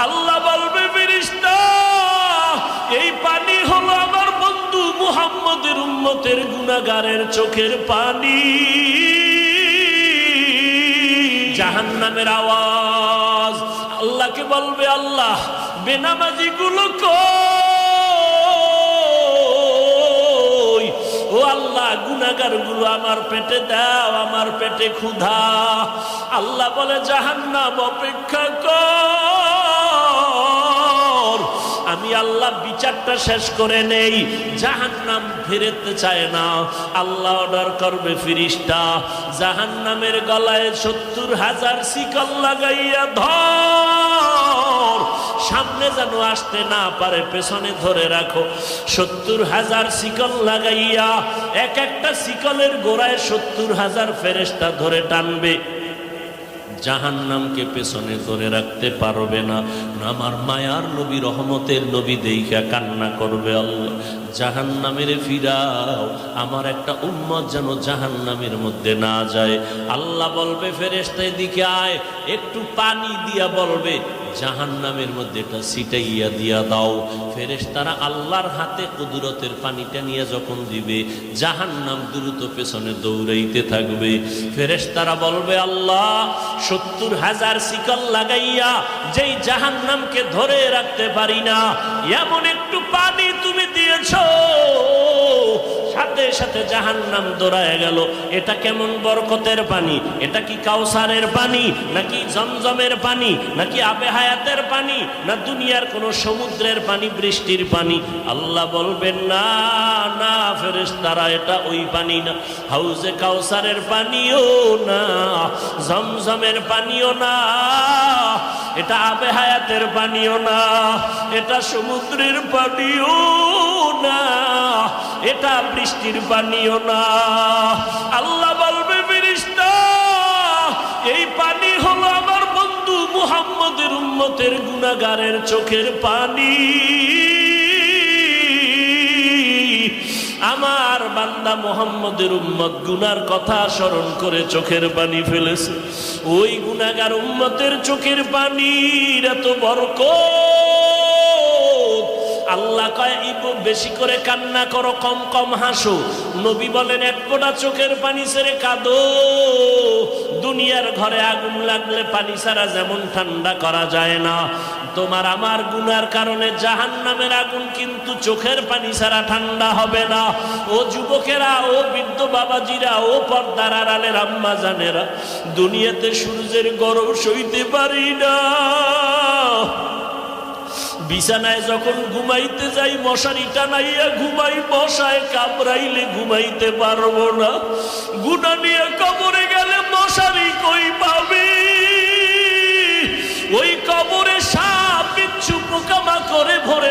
আল্লাহ বলবে ফেরেশতা এই পানি হলো আমার বন্ধু মুহাম্মদের উম্মতের গুনাহগারের চোখের পানি। জাহান্নামের আওয়াজ আল্লাহকে বলবে আল্লাহ বেনামাজি গুলো কই? ও আল্লাহ গুনাহগার গুলো আমার পেটে দাও, আমার পেটে ক্ষুধা। আল্লাহ বলে জাহান্নাম অপেক্ষা কর, আমি আল্লাহ বিচারটা শেষ করে নেই। জাহান্নাম ফিরতে চায় না, আল্লাহ অর্ডার করবে ফেরেশতা জাহান্নামের গলায় ৭০,০০০ শিকল লাগাইয়া ধর, সামনে যেন আসতে না পারে, পেছনে ধরে রাখো। ৭০,০০০ শিকল লাগাইয়া এক একটা শিকলের গোড়ায় ৭০,০০০ ফেরেশতা ধরে টানবে। জাহান্নামকে পেছনে ধরে রাখতে পারবে না। আমার মায়ার নবী রহমতের নবী দেইখা কান্না করবে, আল্লাহ জাহান্নামের ফিরাও, আমার একটা উম্মত যেন জাহান্নামের মধ্যে না যায়। আল্লাহ বলবে ফেরেশতা এদিকে আয়, একটু পানি দিয়া বলবে জাহান্নামের মধ্যে এটা ছিটাইয়া দিয়া দাও। ফেরেশতারা আল্লাহর হাতে কুদরতের পানিটা নিয়ে যখন দিবে জাহান্নাম দ্রুত পেছনে দৌড়াইতে থাকবে। ফেরেশতারা বলবে আল্লাহ ৭০,০০০ শিকল লাগাইয়া যেই জাহান্নামকে ধরে রাখতে পারি না, এমন একটু পানি তুমি দিয়েছো, সাথে সাথে জাহান্নাম দৌড়ায় গেল। এটা কেমন বরকতের পানি? এটা কি কাউসারের পানি, নাকি জমজমের পানি, নাকি আবে হায়াতের পানি, না দুনিয়ার কোন সমুদ্রের পানি, বৃষ্টির পানি? আল্লাহ বলবেন না না ফেরেশতারা, এটা ওই পানি না, হাউজে কাউসারের পানিও না, জমজমের পানিও না, এটা আবে হায়াতের পানিও না, এটা সমুদ্রের পানিও না, এটা বৃষ্টির পানিও না। আল্লাহ বলবে ফেরেশতা এই পানি হলো আমার বন্ধু মুহাম্মদের উম্মতের গুনাহগারের চোখের পানি। আমার বান্দা মুহাম্মদের উম্মত গুনার কথা স্মরণ করে চোখের পানি ফেলেছে। ওই গুনাহগার উম্মতের চোখের পানির এত বরকত। আল্লাহ কয় বেশি করে কান্না করো, কম কম হাসো। নবী বলেন এক ফোঁটা চোখের পানি ছেড়ে কাঁদো। দুনিয়ার ঘরে আগুন লাগলে পানি ছাড়া যেমন ঠান্ডা করা যায় না, তোমার আমার গুনার কারণে জাহান্নামের আগুন কিন্তু চোখের পানি ছাড়া ঠান্ডা হবে না। ও যুবকেরা, ও বৃদ্ধ বাবাজিরা, ও পর্দার আড়ালের আম্মা জানেরা, দুনিয়াতে সূর্যের গরম সইতে পারি না। বিছানায় যখন ঘুমাইতে যাই মশারি টানাইয়া ঘুমাই, মশায় কামড়াইলে ঘুমাইতে পারবো না। গুনাহ নিয়ে কবরে গেলে মশারি কই পাবি? ওই কবরে সাপ বিচ্ছু পোকামাকড়ে ভরে